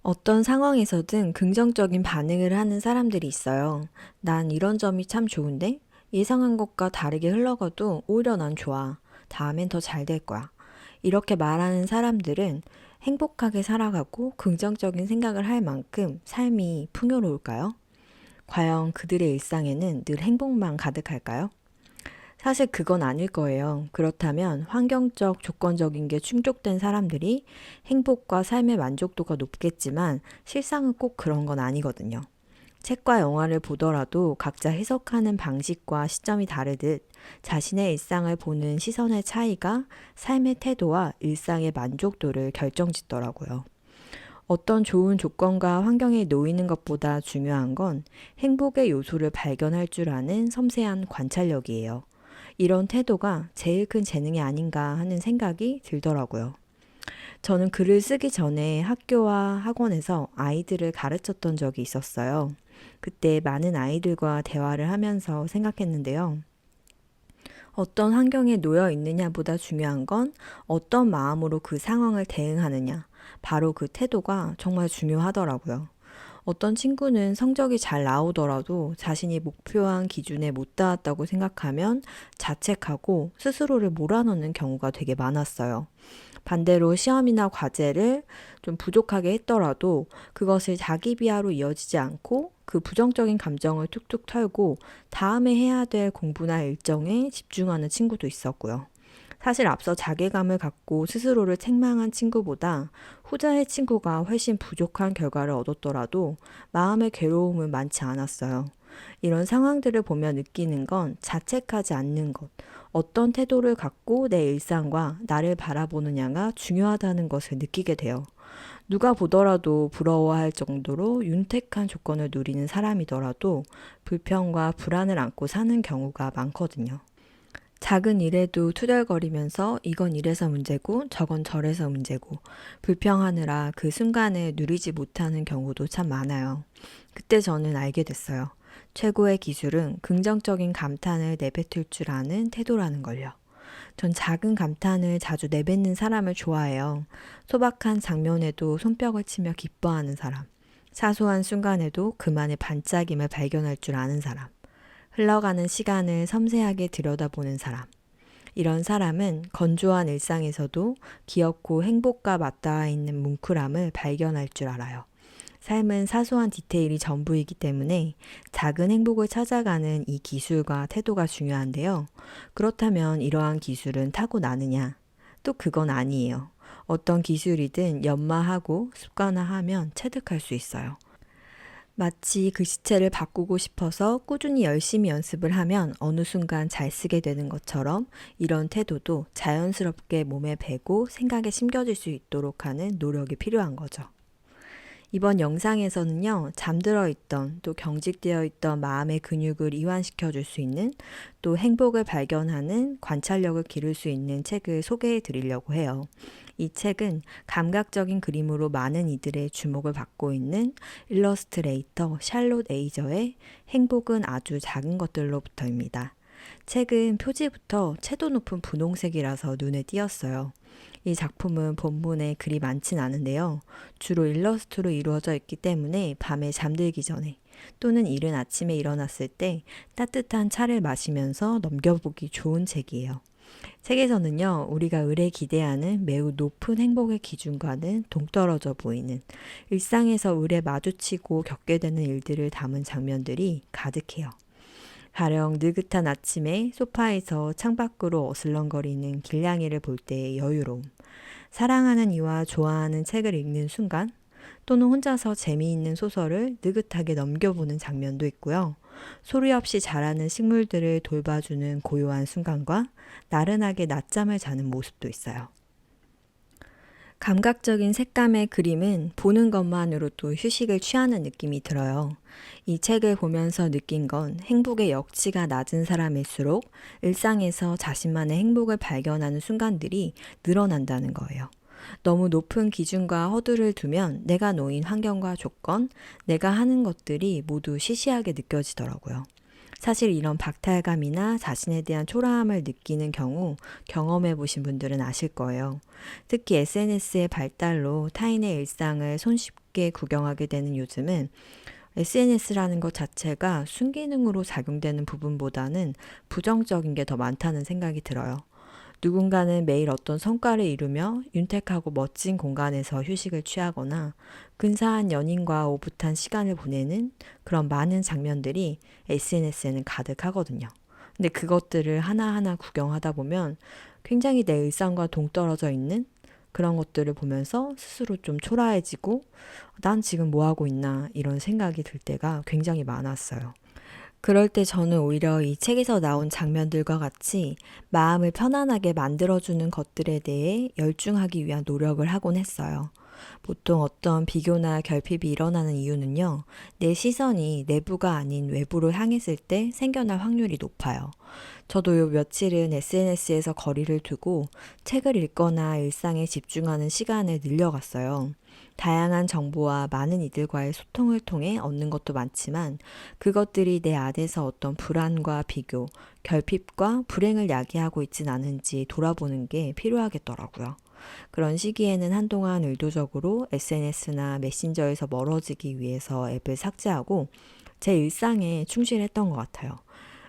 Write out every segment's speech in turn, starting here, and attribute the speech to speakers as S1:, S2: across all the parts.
S1: 어떤 상황에서든 긍정적인 반응을 하는 사람들이 있어요. 난 이런 점이 참 좋은데? 예상한 것과 다르게 흘러가도 오히려 난 좋아. 다음엔 더 잘 될 거야. 이렇게 말하는 사람들은 행복하게 살아가고 긍정적인 생각을 할 만큼 삶이 풍요로울까요? 과연 그들의 일상에는 늘 행복만 가득할까요? 사실 그건 아닐 거예요. 그렇다면 환경적, 조건적인 게 충족된 사람들이 행복과 삶의 만족도가 높겠지만 실상은 꼭 그런 건 아니거든요. 책과 영화를 보더라도 각자 해석하는 방식과 시점이 다르듯 자신의 일상을 보는 시선의 차이가 삶의 태도와 일상의 만족도를 결정짓더라고요. 어떤 좋은 조건과 환경에 놓이는 것보다 중요한 건 행복의 요소를 발견할 줄 아는 섬세한 관찰력이에요. 이런 태도가 제일 큰 재능이 아닌가 하는 생각이 들더라고요. 저는 글을 쓰기 전에 학교와 학원에서 아이들을 가르쳤던 적이 있었어요. 그때 많은 아이들과 대화를 하면서 생각했는데요. 어떤 환경에 놓여 있느냐보다 중요한 건 어떤 마음으로 그 상황을 대응하느냐. 바로 그 태도가 정말 중요하더라고요. 어떤 친구는 성적이 잘 나오더라도 자신이 목표한 기준에 못 닿았다고 생각하면 자책하고 스스로를 몰아넣는 경우가 되게 많았어요. 반대로 시험이나 과제를 좀 부족하게 했더라도 그것을 자기 비하로 이어지지 않고 그 부정적인 감정을 툭툭 털고 다음에 해야 될 공부나 일정에 집중하는 친구도 있었고요. 사실 앞서 자괴감을 갖고 스스로를 책망한 친구보다 후자의 친구가 훨씬 부족한 결과를 얻었더라도 마음의 괴로움은 많지 않았어요. 이런 상황들을 보며 느끼는 건 자책하지 않는 것, 어떤 태도를 갖고 내 일상과 나를 바라보느냐가 중요하다는 것을 느끼게 돼요. 누가 보더라도 부러워할 정도로 윤택한 조건을 누리는 사람이더라도 불평과 불안을 안고 사는 경우가 많거든요. 작은 일에도 투덜거리면서 이건 이래서 문제고 저건 저래서 문제고 불평하느라 그 순간을 누리지 못하는 경우도 참 많아요. 그때 저는 알게 됐어요. 최고의 기술은 긍정적인 감탄을 내뱉을 줄 아는 태도라는 걸요. 전 작은 감탄을 자주 내뱉는 사람을 좋아해요. 소박한 장면에도 손뼉을 치며 기뻐하는 사람. 사소한 순간에도 그만의 반짝임을 발견할 줄 아는 사람. 흘러가는 시간을 섬세하게 들여다보는 사람. 이런 사람은 건조한 일상에서도 귀엽고 행복과 맞닿아 있는 뭉클함을 발견할 줄 알아요. 삶은 사소한 디테일이 전부이기 때문에 작은 행복을 찾아가는 이 기술과 태도가 중요한데요. 그렇다면 이러한 기술은 타고나느냐? 또 그건 아니에요. 어떤 기술이든 연마하고 습관화하면 체득할 수 있어요. 마치 글씨체를 바꾸고 싶어서 꾸준히 열심히 연습을 하면 어느 순간 잘 쓰게 되는 것처럼 이런 태도도 자연스럽게 몸에 배고 생각에 심겨질 수 있도록 하는 노력이 필요한 거죠. 이번 영상에서는요, 잠들어 있던 또 경직되어 있던 마음의 근육을 이완시켜 줄 수 있는 또 행복을 발견하는 관찰력을 기를 수 있는 책을 소개해 드리려고 해요. 이 책은 감각적인 그림으로 많은 이들의 주목을 받고 있는 일러스트레이터 샬롯 에이저의 행복은 아주 작은 것들로부터입니다. 책은 표지부터 채도 높은 분홍색이라서 눈에 띄었어요. 이 작품은 본문에 글이 많진 않은데요. 주로 일러스트로 이루어져 있기 때문에 밤에 잠들기 전에 또는 이른 아침에 일어났을 때 따뜻한 차를 마시면서 넘겨보기 좋은 책이에요. 책에서는요, 우리가 을에 기대하는 매우 높은 행복의 기준과는 동떨어져 보이는 일상에서 을에 마주치고 겪게 되는 일들을 담은 장면들이 가득해요. 가령 느긋한 아침에 소파에서 창밖으로 어슬렁거리는 길냥이를 볼 때의 여유로움, 사랑하는 이와 좋아하는 책을 읽는 순간, 또는 혼자서 재미있는 소설을 느긋하게 넘겨보는 장면도 있고요. 소리 없이 자라는 식물들을 돌봐주는 고요한 순간과 나른하게 낮잠을 자는 모습도 있어요. 감각적인 색감의 그림은 보는 것만으로도 휴식을 취하는 느낌이 들어요. 이 책을 보면서 느낀 건 행복의 역치가 낮은 사람일수록 일상에서 자신만의 행복을 발견하는 순간들이 늘어난다는 거예요. 너무 높은 기준과 허들을 두면 내가 놓인 환경과 조건, 내가 하는 것들이 모두 시시하게 느껴지더라고요. 사실 이런 박탈감이나 자신에 대한 초라함을 느끼는 경우 경험해 보신 분들은 아실 거예요. 특히 SNS의 발달로 타인의 일상을 손쉽게 구경하게 되는 요즘은 SNS라는 것 자체가 순기능으로 작용되는 부분보다는 부정적인 게 더 많다는 생각이 들어요. 누군가는 매일 어떤 성과를 이루며 윤택하고 멋진 공간에서 휴식을 취하거나 근사한 연인과 오붓한 시간을 보내는 그런 많은 장면들이 SNS에는 가득하거든요. 근데 그것들을 하나하나 구경하다 보면 굉장히 내 일상과 동떨어져 있는 그런 것들을 보면서 스스로 좀 초라해지고 난 지금 뭐 하고 있나 이런 생각이 들 때가 굉장히 많았어요. 그럴 때 저는 오히려 이 책에서 나온 장면들과 같이 마음을 편안하게 만들어주는 것들에 대해 열중하기 위한 노력을 하곤 했어요. 보통 어떤 비교나 결핍이 일어나는 이유는요, 내 시선이 내부가 아닌 외부로 향했을 때 생겨날 확률이 높아요. 저도 요 며칠은 SNS에서 거리를 두고 책을 읽거나 일상에 집중하는 시간을 늘려갔어요. 다양한 정보와 많은 이들과의 소통을 통해 얻는 것도 많지만 그것들이 내 안에서 어떤 불안과 비교, 결핍과 불행을 야기하고 있진 않은지 돌아보는 게 필요하겠더라고요. 그런 시기에는 한동안 의도적으로 SNS나 메신저에서 멀어지기 위해서 앱을 삭제하고 제 일상에 충실했던 것 같아요.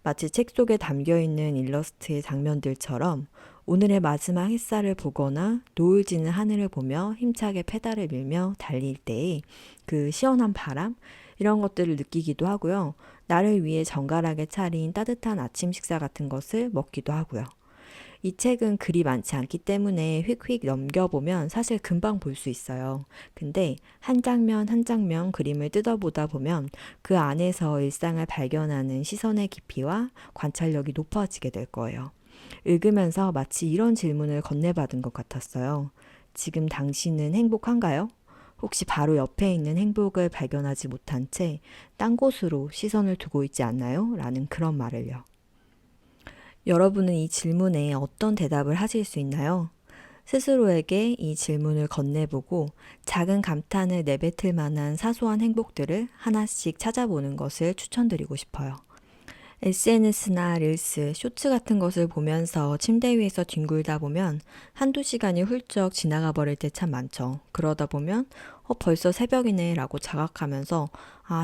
S1: 마치 책 속에 담겨있는 일러스트의 장면들처럼 오늘의 마지막 햇살을 보거나 노을 지는 하늘을 보며 힘차게 페달을 밀며 달릴 때의 그 시원한 바람, 이런 것들을 느끼기도 하고요. 나를 위해 정갈하게 차린 따뜻한 아침 식사 같은 것을 먹기도 하고요. 이 책은 글이 많지 않기 때문에 휙휙 넘겨보면 사실 금방 볼 수 있어요. 근데 한 장면 한 장면 그림을 뜯어보다 보면 그 안에서 일상을 발견하는 시선의 깊이와 관찰력이 높아지게 될 거예요. 읽으면서 마치 이런 질문을 건네받은 것 같았어요. 지금 당신은 행복한가요? 혹시 바로 옆에 있는 행복을 발견하지 못한 채 딴 곳으로 시선을 두고 있지 않나요? 라는 그런 말을요. 여러분은 이 질문에 어떤 대답을 하실 수 있나요? 스스로에게 이 질문을 건네보고 작은 감탄을 내뱉을 만한 사소한 행복들을 하나씩 찾아보는 것을 추천드리고 싶어요. SNS나 릴스, 쇼츠 같은 것을 보면서 침대 위에서 뒹굴다 보면 한두 시간이 훌쩍 지나가 버릴 때 참 많죠. 그러다 보면 벌써 새벽이네 라고 자각하면서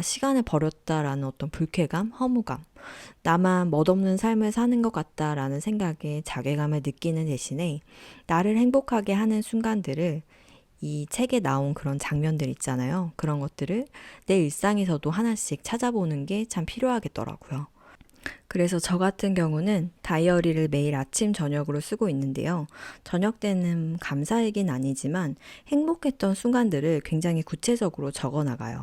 S1: 시간을 버렸다라는 어떤 불쾌감, 허무감, 나만 멋없는 삶을 사는 것 같다라는 생각에 자괴감을 느끼는 대신에 나를 행복하게 하는 순간들을 이 책에 나온 그런 장면들 있잖아요. 그런 것들을 내 일상에서도 하나씩 찾아보는 게 참 필요하겠더라고요. 그래서 저 같은 경우는 다이어리를 매일 아침 저녁으로 쓰고 있는데요. 저녁 때는 감사 얘기는 아니지만 행복했던 순간들을 굉장히 구체적으로 적어 나가요.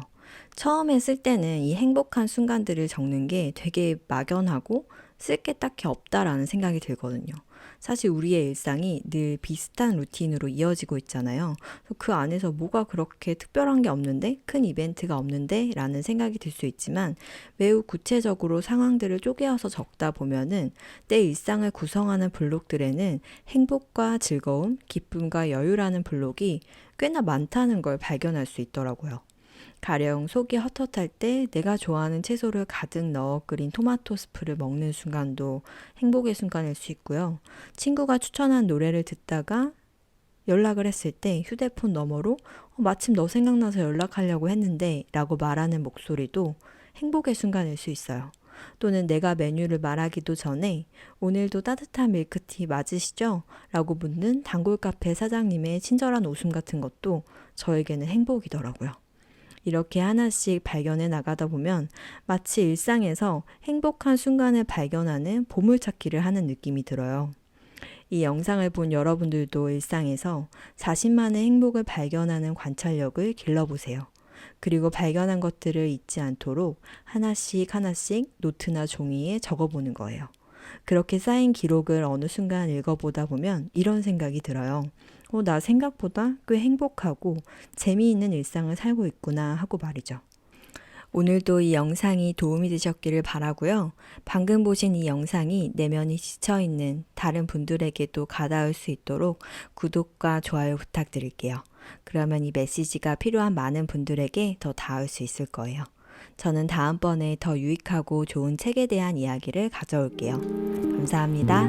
S1: 처음에 쓸 때는 이 행복한 순간들을 적는 게 되게 막연하고 쓸 게 딱히 없다라는 생각이 들거든요. 사실 우리의 일상이 늘 비슷한 루틴으로 이어지고 있잖아요. 그 안에서 뭐가 그렇게 특별한 게 없는데, 큰 이벤트가 없는데 라는 생각이 들 수 있지만 매우 구체적으로 상황들을 쪼개어서 적다 보면은 내 일상을 구성하는 블록들에는 행복과 즐거움, 기쁨과 여유라는 블록이 꽤나 많다는 걸 발견할 수 있더라고요. 가령 속이 헛헛할 때 내가 좋아하는 채소를 가득 넣어 끓인 토마토 스프를 먹는 순간도 행복의 순간일 수 있고요. 친구가 추천한 노래를 듣다가 연락을 했을 때 휴대폰 너머로 마침 너 생각나서 연락하려고 했는데 라고 말하는 목소리도 행복의 순간일 수 있어요. 또는 내가 메뉴를 말하기도 전에 오늘도 따뜻한 밀크티 맞으시죠? 라고 묻는 단골 카페 사장님의 친절한 웃음 같은 것도 저에게는 행복이더라고요. 이렇게 하나씩 발견해 나가다 보면 마치 일상에서 행복한 순간을 발견하는 보물찾기를 하는 느낌이 들어요. 이 영상을 본 여러분들도 일상에서 자신만의 행복을 발견하는 관찰력을 길러보세요. 그리고 발견한 것들을 잊지 않도록 하나씩 하나씩 노트나 종이에 적어보는 거예요. 그렇게 쌓인 기록을 어느 순간 읽어보다 보면 이런 생각이 들어요. 나 생각보다 꽤 행복하고 재미있는 일상을 살고 있구나 하고 말이죠. 오늘도 이 영상이 도움이 되셨기를 바라고요. 방금 보신 이 영상이 내면이 지쳐있는 다른 분들에게도 가닿을 수 있도록 구독과 좋아요 부탁드릴게요. 그러면 이 메시지가 필요한 많은 분들에게 더 닿을 수 있을 거예요. 저는 다음번에 더 유익하고 좋은 책에 대한 이야기를 가져올게요. 감사합니다.